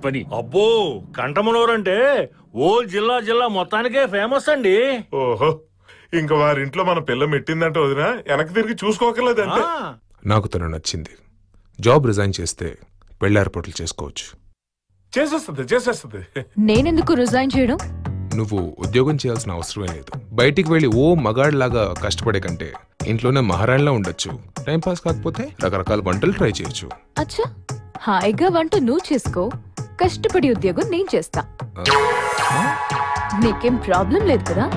పని. అబ్బో, కంటమనూరు అంటే జిల్లా మొత్తానికే ఫేమస్ అండి. ఓహో, ఇంకా వారింట్లో మన పిల్ల మెట్టిందంటే వదినా వెనక్కి తిరిగి చూసుకోకర్లేదంటే. నాకు తను నచ్చింది. జాబ్ రిజైన్ చేస్తే పెళ్లి ఏర్పాట్లు చేసుకోవచ్చు. చేసేస్తుంది. నేనెందుకు రిజైన్ చేయడం? నువ్వు ఉద్యోగం చేయాల్సిన అవసరమే లేదు. బయటికి వెళ్ళి మగాడిలాగా కష్టపడే కంటే ఇంట్లోనే మహారాణిలా ఉండొచ్చు. టైంపాస్ కాకపోతే రకరకాల వంటలు ట్రై చేయొచ్చు. అచ్చా, హాయిగా వంట నువ్వు చేసుకో, కష్టపడి ఉద్యోగం నేను చేస్తా. నీకేం ప్రాబ్లం లేదు కదా?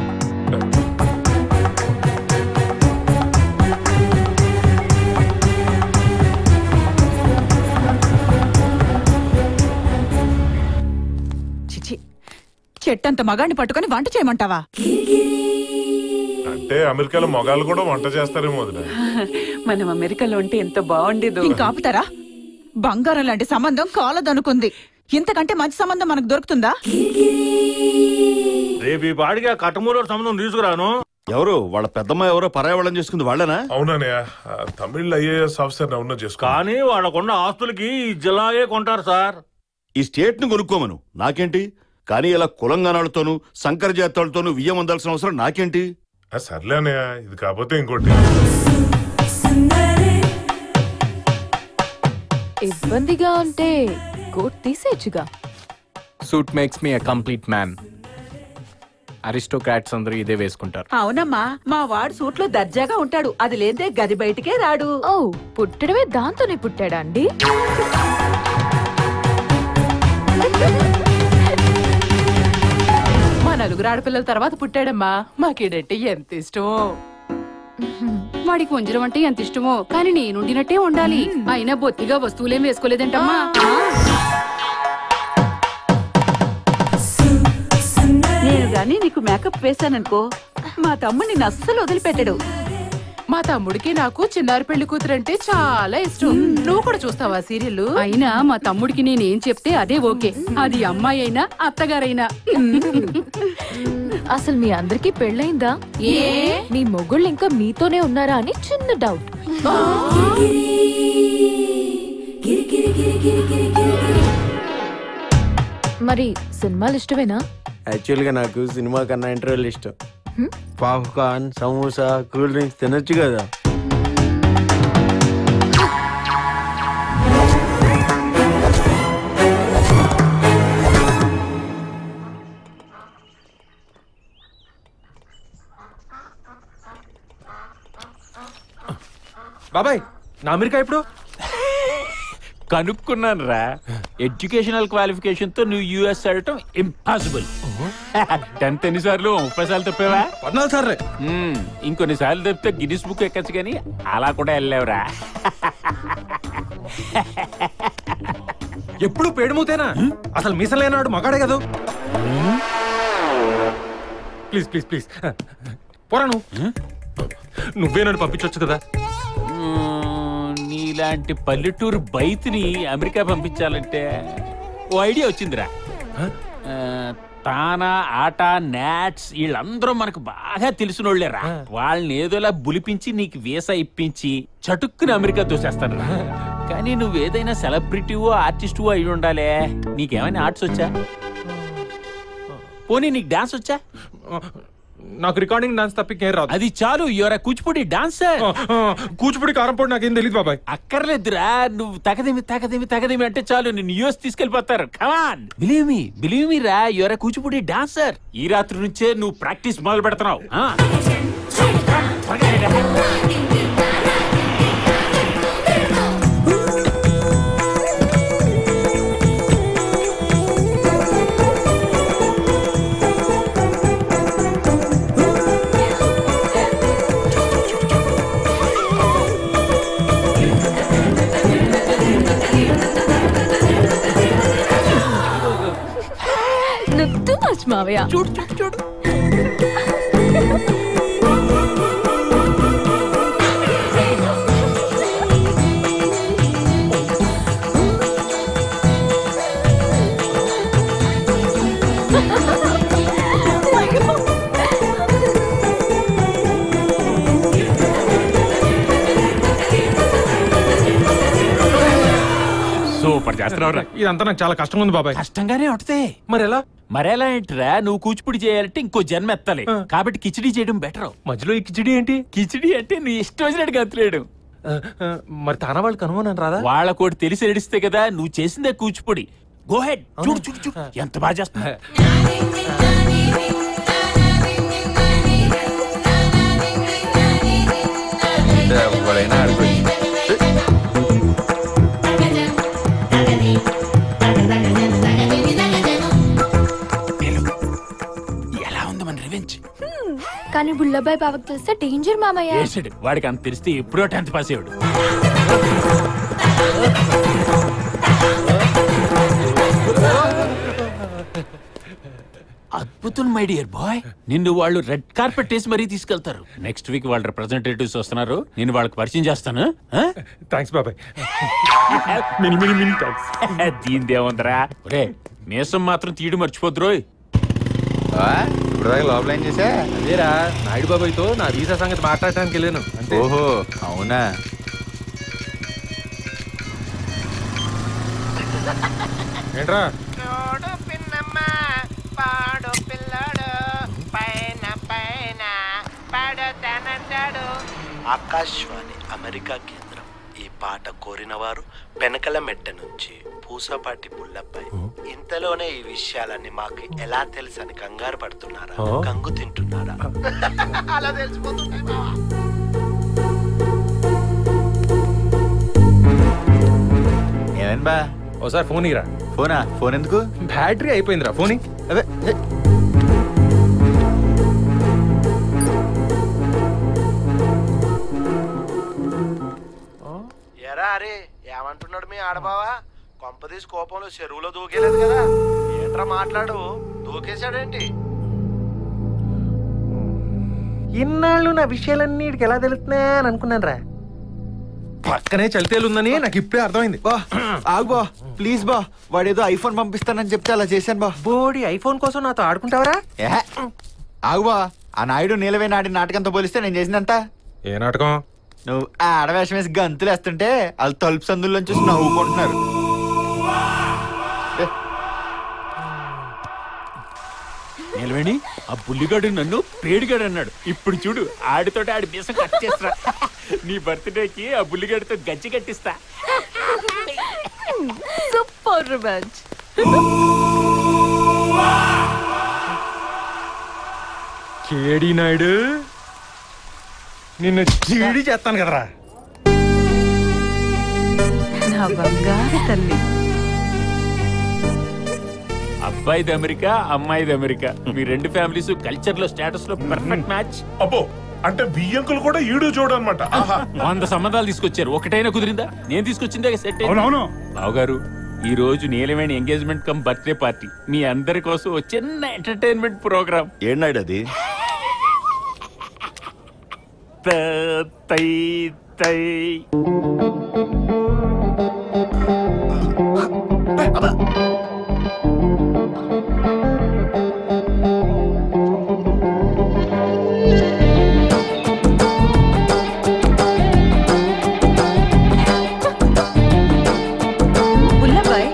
చెట్టంత మగాడిని పట్టుకుని వంట చేయమంటావా? అంటే అమెరికాలో మగాళ్ళు కూడా వంట చేస్తారేమో వదినా. మనం అమెరికాలో ఉంటే ఎంత బాగుండేదో. ఇంకా ఆపుతారా? బంగారం లాంటి సంబంధం కాలదనుకుంది. ఇంతకంటే మంచి సంబంధం మనకు దొరుకుతుందా? రేపు ఈ పాడికి ఆ కట్టమూరు సంబంధం తీసుకురాను. ఎవరు వాళ్ళ పెద్దమ్మ? ఎవరో పరాయవాళ్ళం చేసుకుంది వాళ్ళనా? అవునన్నయ్య, తమిళ IAS ఆఫీసర్ అవునా చేసుకో. కానీ వాళ్ళకున్న ఆస్తులకి ఈ జిల్లాయే కొంటారు సార్. ఈ స్టేట్ ను కొనుక్కోమను, నాకేంటి? కానీ ఇలా కులంగానాలతోనూ సంకర జాతాలతోనూ వియ్యం అందాల్సిన అవసరం నాకేంటి? సర్లే అన్నయ్య, ఇది కాకపోతే ఇంకోటి. ఇబ్బందిగా ఉంటే కోట్ తీసేయచ్చుగా. Suit makes me a complete man. Aristocrats అందరూ ఇదే వేసుకుంటారు. అవునమ్మా, మా వాడు సూట్లో దర్జాగా ఉంటాడు. అది లేదే గది బయటికే రాడు. ఓ, పుట్టడమే దాంతోనే పుట్టాడా అండి? మా నలుగురు ఆడపిల్లల తర్వాత పుట్టాడమ్మా. మాకేడంటే ఎంత ఇష్టమో. వాడికి వంజరం అంటే ఎంత ఇష్టమో, కానీ నేనుండినట్టే ఉండాలి. అయినా బొత్తిగా వస్తువులేం వేసుకోలేదంటమ్మా. నేను గాని నీకు మేకప్ వేశాననుకో, మా తమ్ముడు నిన్ను అస్సలు వదిలిపెట్టాడు. మా తమ్ముడికి నాకు చిన్నారి పెళ్లి కూతురంటే చాలా ఇష్టం. నువ్వు కూడా చూస్తావా సీరియల్? అయినా మా తమ్ముడికి నేనేం చెప్తే అదే ఓకే. అది అమ్మాయి అయినా అత్తగారైనా. అసలు మీ అందరికి పెళ్ళైందా? మీ మొగుళ్ళు ఇంకా మీతోనే ఉన్నారా అని చిన్న డౌట్. మరి సినిమాలు ఇష్టమేనా? యాక్చువల్గా నాకు సినిమా కన్నా ఇంటర్వ్యూలు ఇష్టం. పాప్కార్న్, సమోసా, కూల్ డ్రింక్స్ తినొచ్చు కదా. బాబాయ్, నా అమెరికా ఇప్పుడు కనుక్కున్నాను రా. ఎడ్యుకేషనల్ క్వాలిఫికేషన్ తో నువ్వు US వెళ్ళటం ఇంపాసిబుల్. 10th ఎన్నిసార్లు? 30 సార్లు తప్పావా? 14 సార్లు. ఇంకొన్ని సార్లు తప్పితే గిన్నిస్ బుక్ ఎక్కచ్చు, కానీ అలా కూడా వెళ్ళావురా. ఎప్పుడు పేడుమూతేనా? అసలు మీసలేనాడు మగాడే కదా. ప్లీజ్ ప్లీజ్ ప్లీజ్ పోరా. నువ్వే నన్ను పంపించవచ్చు కదా. నీలాంటి పల్లెటూరు బయటిని అమెరికా పంపించాలంటే ఓ ఐడియా వచ్చిందిరా. తానా, ఆట, నాట్స్ వీళ్ళందరూ మనకు బాగా తెలిసినోళ్లేరా. వాళ్ళని ఏదోలా బులిపించి నీకు వీసా ఇప్పించి చటుక్కుని అమెరికా తోసేస్తాను. కానీ నువ్వేదైనా సెలబ్రిటీవో ఆర్టిస్టువో అయి ఉండాలే. నీకేమైనా ఆర్ట్స్ వచ్చా? పోనీ నీకు డాన్స్ వచ్చా? నాకు రికార్డింగ్ డాన్స్ తప్పికేం రాదు. అది చాలు, యువర్ కూచిపూడి డాన్సర్. కూచిపూడి కారంపొడి నాకేం తెలియదు బాబాయ్. అక్కర్లేదురా, నువ్వు తగదేమి అంటే చాలు, నిన్ను US తీసుకెళ్లిపోతారు. కమాన్, బిలీవ్ మీ రా, యువర్ కూచిపూడి డాన్సర్. ఈ రాత్రి నుంచే నువ్వు ప్రాక్టీస్ మొదలు పెడుతున్నావు. Too much, Mavya. చూడు. సూపర్ సూపర్ చేస్తున్నావురా. ఇదంతా నాకు చాలా కష్టంగా ఉంది బాబాయ్. కష్టంగానే ఉంటది. మరి ఎలా? మరెలా ఏంట్రా, నువ్వు కూచిపూడి చేయాలంటే ఇంకో జన్మ ఎత్తాలి. కాబట్టి కిచిడి చేయడం బెటర్. మధ్యలో ఈ కిచిడి ఏంటి? కిచిడి అంటే నీ ఇష్టం వచ్చినట్టు గంతులేడు. మరి తానా వాళ్ళు కనుగొనని రాదా? వాళ్ళకోటి తెలిసి నడిస్తే కదా. నువ్వు చేసిందే కూచిపూడి. గో హెడ్, చూడు చూడు చూడు ఎంత బాగా చేస్తున్నా. ఎవరైనా ఎలా ఉంది మన రివెంజ్? కానీ బుల్లబాయ్ బావకు తెలిస్తే డేంజర్ మామయ్య. వాడికి అంత తెలిస్తే ఎప్పుడో 10th పాస్ అయ్యాడు. అద్భుతం మై డియర్ బాయ్. నిన్ను వాళ్ళు రెడ్ కార్పెట్ వేసి మరీ తీసుకెళ్తారు. నెక్స్ట్ వీక్ వాళ్ళ రిప్రజెంటేటివ్స్ వస్తున్నారు. నేను వాళ్ళకి పరిచయం చేస్తాను. థ్యాంక్స్ బాబాయ్. దీనిదేముందరా, మీసం మాత్రం తీయడం మర్చిపోద్రోయ్. ఇప్పుడు లోపల ఏం చేసా? అదేరా, నాయుడు బాబాయ్తో నా వీసా సంగతి మాట్లాడటానికి వెళ్ళాను. ఓహో అవునా? ఏంట్రా? ఆకాశవాణి అమెరికా కేంద్రం. ఈ పాట కోరిన వారు పెనకల మెట్ట నుంచి పూసపాటి పుల్లపై. ఇంతలోనే ఈ విషయాలన్నీ మాకు ఎలా తెలుసని కంగారు పడుతున్నారా, కంగు తింటున్నారా? అలా తెలిసిపోతున్నాయి బావా. ఏమేం బా? ఓసారి ఫోన్ ఇరా. ఫోనా? ఫోన్ ఎందుకు? బ్యాటరీ అయిపోయిందిరా. ఫోన్ అదే ఎరా అరే, ఏమంటున్నాడు మీ ఆడబావా? కొంపదీసి కోపంలో చెరువులో దూకేలేదు కదా? ఏంట్రా మాట్లాడు, దూకేశాడేంటి? ఇన్నాళ్ళు నా విషయాలన్నీ ఎలా తెలుస్తున్నాయా అని అనుకున్నాను రా. పక్కనే చలితేలుందని నాకు ఇప్పుడే అర్థమైంది. బా ఆగు బా, ప్లీజ్ బా. వాడేదో ఐఫోన్ పంపిస్తానని చెప్తే అలా చేశాను బా. బోడి ఐఫోన్ కోసం నాతో ఆడుకుంటావరా? ఆగు బా. ఆ నాయుడు నీలవేణి ఆడి నాటకంతో పోలిస్తే నేను చేసినంత. ఏ నాటకం? నువ్వు ఆడవేషం వేసి గంతులు వేస్తుంటే వాళ్ళు తలుపు సందుల్లోంచి చూసి నవ్వుకుంటున్నారు. నిలవేణి, ఆ బుల్లిగాడు నన్ను పేడిగాడు అన్నాడు. ఇప్పుడు చూడు, ఆడితోటి ఆడి మీసం కట్ చేస్తా. నీ బర్త్డేకి ఆ బుల్లిగాడితో గజ్జి కట్టిస్తా. Super revenge. కేడి నాయుడు, నిన్ను చీడి చేస్తాను కదరా. నా బంగారు తల్లి. అబ్బాయిది అమెరికా, అమ్మాయిది అమెరికా. మీ రెండు ఫ్యామిలీస్ కల్చర్ లో, స్టేటస్ లో పర్ఫెక్ట్ మ్యాచ్. అబ్బో, అంటే బియ్యంకులు కూడా ఈడు చూడనమాట. 100 సంబంధాలు తీసుకొచ్చారు, ఒకటైనా కుదిరిందా? నేను తీసుకొచ్చిందే సెట్. బావగారు, ఈ రోజు నీలవేణి ఎంగేజ్మెంట్ కమ్ బర్త్డే పార్టీ. మీ అందరి కోసం చిన్న ఎంటర్టైన్మెంట్ ప్రోగ్రామ్. ఏనాడు అది? తై తై బుల్లబాయ్,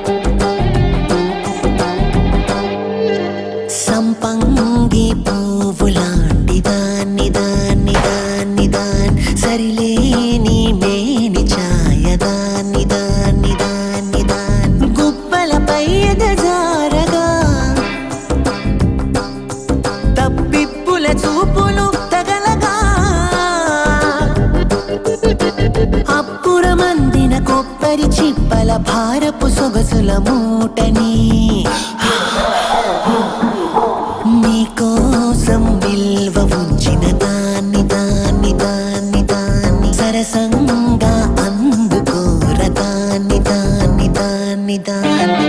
సంపంగి పువ్వులాంటి దాన్ని దాన్ని దాన్ని దాన్ని సరిలేని మేని ఛాయ దాన్ని దాన్ని దాన్ని దాన్ని గుబ్బలపై ఎదజారగా తప్పిప్పుల చూపులు తగలగా అప్పురమందిన కొబ్బరి చిప్పల భారపు సొగసుల మూటని నీకోసం విల్వ ఉంచిన దాన్ని దాన్ని దాన్ని దాన్ని సరసంగా అందుకోర దాన్ని దాన్ని దాన్ని దాన్ని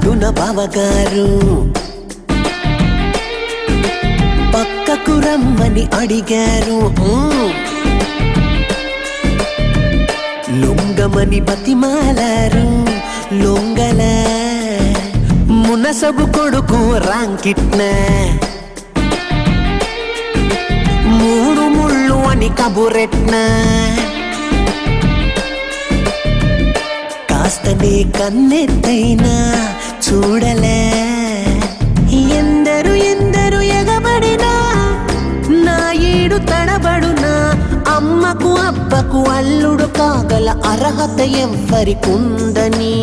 ఒడ్డున బావగారు పక్కకు రమ్మని అడిగారు. లొంగమని బతిమాలారు. లొంగల మునసబు కొడుకు రాంకిట్న మూడు ముళ్ళు అని కబురెట్న కాస్తనే కన్నెత్తైనా చూడలే. ఎందరు ఎందరు ఎగబడినా నా ఏడు తడబడునా అమ్మకు అబ్బకు అల్లుడు కాగల అర్హత ఎవ్వరికుందని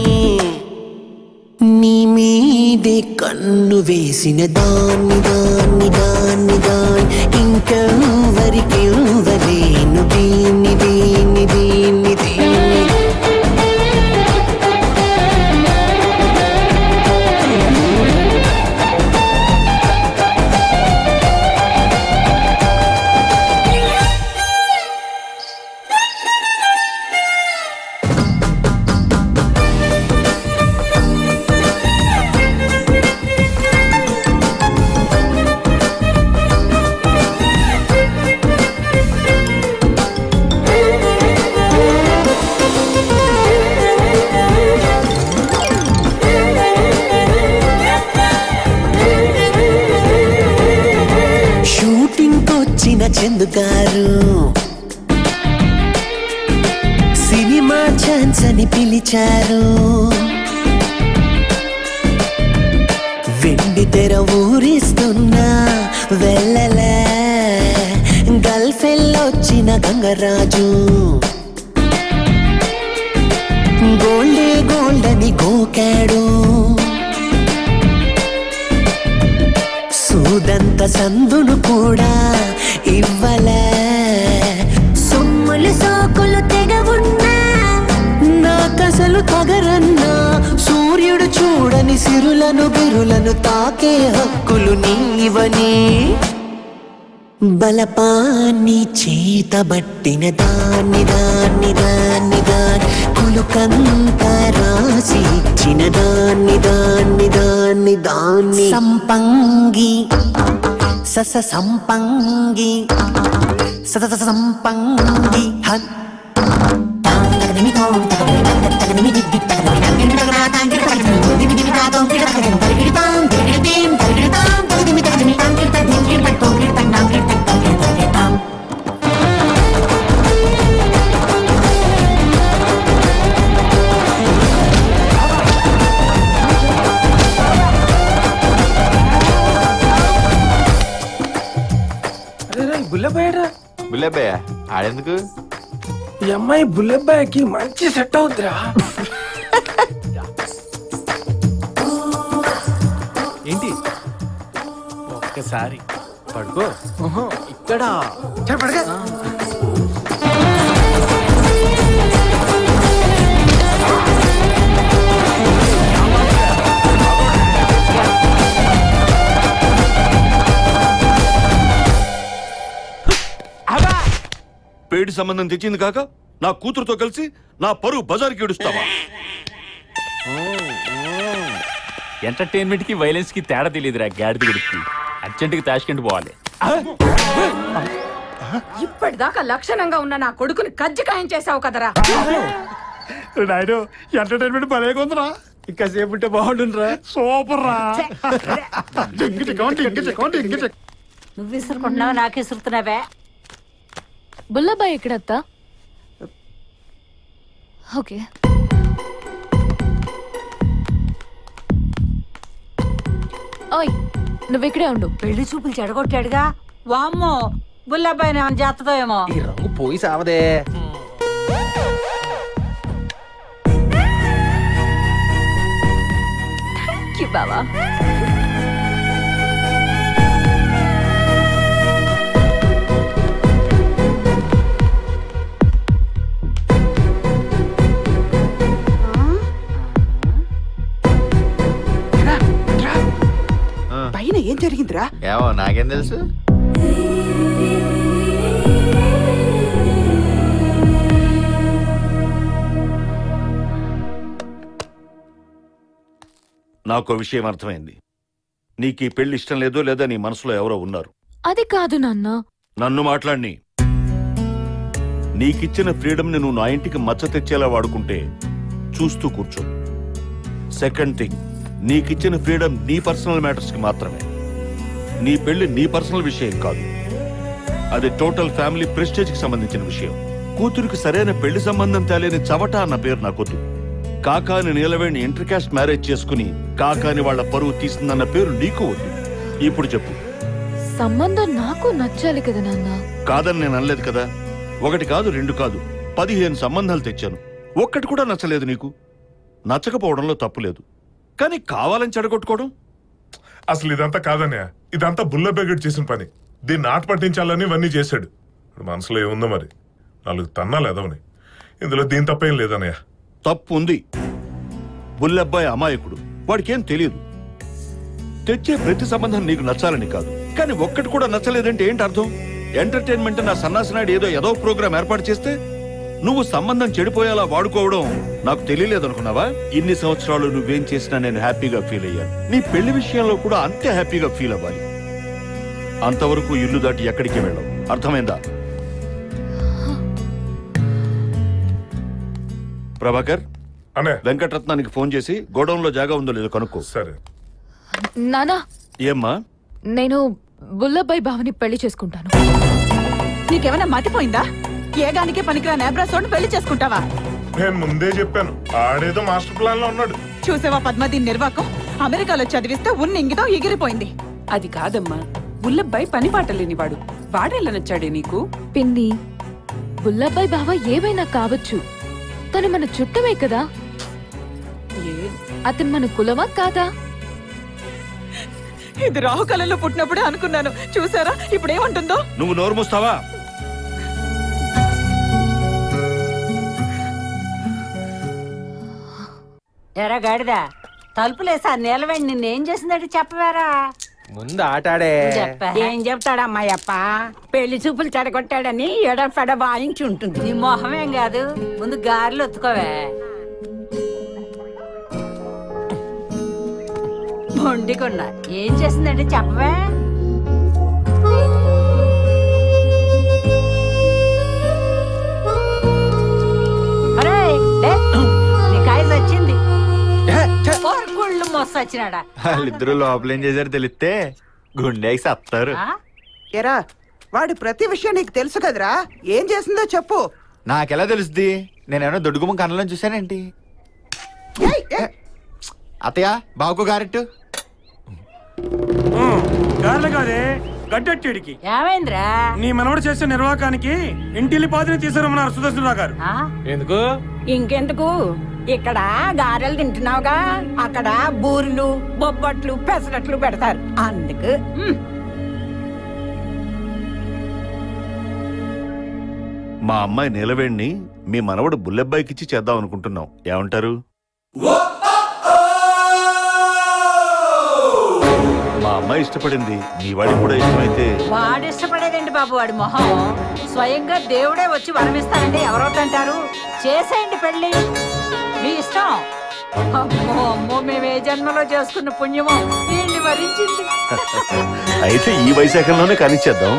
నీ మీదే కన్ను వేసిన దాన్ని దాన్ని దాన్ని దాన్ని ఇంకెవ్వరికి ఇవ్వలేను దీన్ని దీన్ని దీన్ని దీన్ని. చందుగారు సినిమా ఛాన్స్ అని పిలిచారు. వెండి తెర ఊరిస్తున్నా వెళ్ళలే గల్ఫ్ వెళ్ళొచ్చిన గంగరాజు గోల్డే గోల్డ్ అని గోకాడు. సూదంత సందును కూడా ఇవ్వలే. సొమ్ములు సోకులు తెగ ఉన్నా నాకసలు తగరన్నా సూర్యుడు చూడని సిరులను బిరులను తాకే హక్కులు నీవని బలపాన్ని చేతబట్టిన దాన్ని దాన్ని దాన్ని దాన్ని కులుకంతా రాసి ఇచ్చిన దాన్ని దాన్ని దాన్ని దాన్ని సంపంగి సస సంపంగి సత సంపంగి హన్ బుల్లెబ్బాయ ఆడెందుకు? ఈ అమ్మాయి బుల్లెబ్బాయికి మంచి సెట్ అవుద్దిరా. ఏంటి ఒక్కసారి పడుకో ఇక్కడ పడగా పేడి సంబంధం తెచ్చింది కాక నా కూతురుతో కలిసి నా పరువు బజార్కి ఏడుస్తావా? ఎంటర్టైన్మెంట్ కి వైలెన్స్ కి తేడా తెలియదురా గాడిద గుడికి. అర్జెంట్ గా తాష్కెంట్ పోవాలి. ఇప్పటిదాకా లక్షణంగా ఉన్న నా కొడుకుని కజ్జికాయం చేసావు కదరా. నాయుడు ఎంటర్టైన్మెంట్ భలే కొందరా. ఇంకా సేపు ఉంటే బాగుండురా. సూపర్ రా. నువ్వు విసురుకుంటున్నావు నాకు విసురుతున్నావే. బుల్లబాయ్ ఎక్కడత్తా? ఓకే ఓయ్ నువ్వెక్కడే ఉండు. పెళ్లి చూపులు చెడగొట్టాడుగా. వామ్మో బుల్లబ్బాయి చేస్తుందో ఏమో. ఈ రంగు పోయి సావదే. థ్యాంక్ యూ బావా. పైన ఏం జరిగిందిరా? ఏమో నాకేం తెలుసు. నాకు విషయం అర్థమైంది. నీకు ఈ పెళ్లి ఇష్టం లేదో లేదా నీ మనసులో ఎవరో ఉన్నారు. అది కాదు నాన్న. నన్ను మాట్లాడిని. నీకిచ్చిన ఫ్రీడమ్ని నువ్వు నా ఇంటికి మచ్చ తెచ్చేలా వాడుకుంటే చూస్తూ కూర్చో. సెకండ్ థింగ్, నీకిచ్చిన ఫ్రీడమ్ నీ పర్సనల్ మ్యాటర్స్కి మాత్రమే. నీ పెళ్లి నీ పర్సనల్ విషయం కాదు, అది టోటల్ ఫ్యామిలీ ప్రెస్టేజ్కి సంబంధించిన విషయం. కూతురికి సరైన పెళ్లి సంబంధం తేలేని చవట అన్న పేరు నాకొద్దు. కాకాని నీలవేణి ఇంటర్ కాస్ట్ మ్యారేజ్ చేసుకుని కాకాని వాళ్ల పరువు తీసిందన్న పేరు నీకు వద్దు. ఇప్పుడు చెప్పు. సంబంధం నాకు నచ్చాలి కదా నాన్న. కాదని నేను అనలేదు కదా. 1 కాదు 2 కాదు 15 సంబంధాలు తెచ్చాను, ఒక్కటి కూడా నచ్చలేదు నీకు. నచ్చకపోవడంలో తప్పులేదు, కానీ కావాలని చెడగొట్టుకోవడం. అసలు ఇదంతా కాదన్నయ్య, ఇదంతా బుల్ల బెగట్ చేసిన పని. దీన్ని ఆట పట్టించాలని ఇవన్నీ చేశాడు. ఇప్పుడు మనసులో ఏముందో మరి, 4 తన్నాలు ఎదవని. ఇందులో దీని తప్పేం లేదన్నయ్య. తప్పు ఉంది. బుల్లబ్బాయి అమాయకుడు, వాడికేం తెలియదు. తెచ్చే ప్రతి సంబంధం నీకు నచ్చాలని కాదు, కానీ ఒక్కటి కూడా నచ్చలేదంటే ఏంటి అర్థం? ఎంటర్టైన్మెంట్ నా సన్నాసినాడు ఏదో ప్రోగ్రాం ఏర్పాటు చేస్తే నువ్వు సంబంధం చెడిపోయేలా వాడుకోవడం నాకు తెలియలేదనుకున్నావా? ఇన్ని సంవత్సరాలు నువ్వేం చేసినా నేను హ్యాపీగా ఫీల్ అయ్యాను. నీ పెళ్లి విషయంలో కూడా అంతే హ్యాపీగా ఫీల్ అవ్వాలి. అంతవరకు ఇల్లు దాటి ఎక్కడికి వెళ్ళవు, అర్థమైందా? ప్రభాకర్, వెంకటరత్నానికి ఫోన్ చేసి గోడౌన్ లో జాగా ఉందో లేదో కనుక్కో. సరే నానా. ఏమ్మా? నేను బుల్లబ్బాయి బావని పెళ్లి చేసుకుంటాను. నీకేమైనా మతిపోయిందా? ఏగానికే పనికిరా నేబ్రాసోడ్ని పెళ్లి చేసుకుంటావా? నేను ముందే చెప్పాను, ఆడేదో మాస్టర్ ప్లాన్ లో ఉన్నాడు. చూసావా పద్మ, దీని నిర్వాకం. అమెరికాలో చదివిస్తే ఉన్నింగితో ఎగిరిపోయింది. అది కాదమ్మా, బుల్లబ్బాయి పని పాట లేనివాడు. వాడెలా నచ్చాడే నీకు? పిన్ని, బుల్లబ్బాయి బావ ఏమైనా కావచ్చు, తను మన చుట్టమే కదా. అతను మన కులమా కాదా? ఇది రాహుకాలంలో పుట్టినప్పుడే అనుకున్నాను. చూసారా ఇప్పుడు ఏమంటుందో? నువ్వు నోరు మూస్తావా? ఎరా గాడిదా, తలుపులేసా నిలవండి. నిన్నేం చేసిందంటే చెప్పవేరా? ముందు ఆటాడే. ఏం చెప్తాడమ్మాయప్ప? పెళ్లి చూపులు చెడగొట్టాడని ఎడఫెడ వాయించి ఉంటుంది. నీ మొహమేం కాదు, ముందు గారెలు ఒత్తుకోవే. మొండికొండ ఏం చేసిందంటే చెప్పవే? నీ కాయ వచ్చింది. కుళ్ళు మొస్త వచ్చినాడా? వాళ్ళిద్దరూ లోపల ఏం చేశారు తెలిస్తే గుండెకి సత్తారు. ఎరా, వాడి ప్రతి విషయం నీకు తెలుసు కదరా? ఏం చేసిందో చెప్పు. నాకెలా తెలుస్తుంది? నేనేమో దొడ్డుగుమ్మ కళ్ళలో చూశానేంటి? అత్తయ్య, బావుకు గారెట్టు. కాదే గడ్డెట్టిడికి ఏమైందిరా? నీ మనవడు చేసే నిర్వాకానికి ఇంటిల్లి పాతిని తీసుకురమ్మన్నారు సుదర్శనరావు గారు. ఎందుకు? ఇంకెందుకు? ఇక్కడ గారెలు తింటున్నావుగా, అక్కడ బూరెలు, బొబ్బట్లు, పెసరట్లు పెడతారు అందుకు. మా అమ్మాయి నీలవేణ్ణి మీ మనవడు బుల్లెబ్బాయికిచ్చి చేద్దాం అనుకుంటున్నాం. ఏమంటారు? మా అమ్మాయి ఇష్టపడింది, నీ వాడికి కూడా ఇష్టమైతే. వాడు ఇష్టపడేదేంటి బాబు, వాడి మొహం. స్వయంగా దేవుడే వచ్చి వరమిస్తానంటే ఎవరవుతుంటారు? చేసేయండి పెళ్లి, మీ ఇష్టం. అమ్మో అమ్మో, మేము ఏ జన్మలో చేసుకున్న పుణ్యమో వీళ్ళని వరించింది. అయితే ఈ వైశాఖంలోనే కానిచ్చేద్దాం.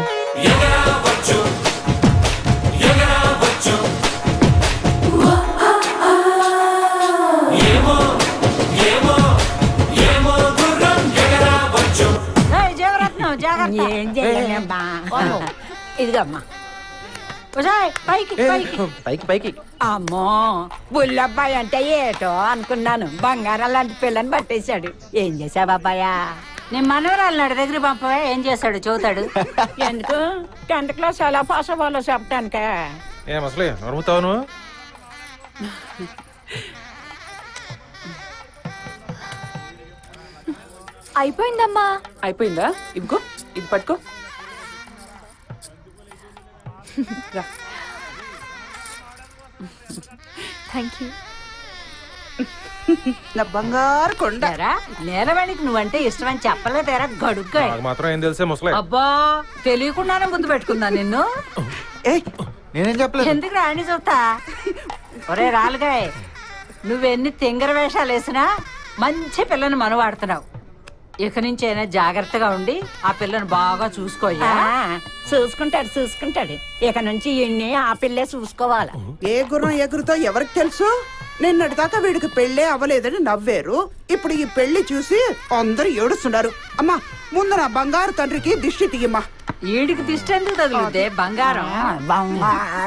ఏం చేయలేమ్మా, ఇదిగమ్మా. పైకి పైకి పైకి పైకి. అమ్మో, బుల్లబ్బాయి అంటే ఏటో అనుకున్నాను. బంగారం లాంటి పిల్లని పట్టేశాడు. ఏం చేసావు అబ్బాయా? నేను మనవరాలు నాడు దగ్గర పంపవా? ఏం చేశాడు చూతాడు. ఎందుకు? 10th క్లాస్ ఎలా పాస్ అవ్వాలో చెప్పటానికే. ఏం అసలే నడుముతావు? అయిపోయిందమ్మా. అయిపోయిందా? ఇదిగో ఇది పట్టుకో. Thank you. నా బంగారు కొండ. నేలవాడికి నువ్వంటే ఇష్టం అని చెప్పలేదేరా గడుగ్గా? మాత్రం ఏం తెలిసే ముసలే. అబ్బా, తెలియకుండానే ముందు పెట్టుకున్నా నిన్ను. నేనేం చెప్పలేదు. ఎందుకు రాని చూస్తా? ఒరే రాలుగాయ్, నువ్వెన్ని తింగర వేషాలు వేసినా మంచి పిల్లని మనవాడుతున్నావు. ఇక నుంచి అయినా జాగ్రత్తగా ఉండి ఆ పిల్లని బాగా చూసుకోయ్యా. చూసుకుంటాడు ఇక నుంచి ఇన్ని ఆ పిల్లే చూసుకోవాలి. ఏ గుర్రం ఎగురుతో ఎవరికి తెలుసు? నిన్నటి దాకా వీడికి పెళ్ళే అవ్వలేదని నవ్వేరు. ఇప్పుడు ఈ పెళ్లి చూసి అందరూ ఏడుస్తున్నారు. అమ్మా ముందు నా బంగారు తండ్రికి దిష్టి తీయమ్మా. ఈడికి దిష్టి ఎందుకు తగులుద్దే బంగారం?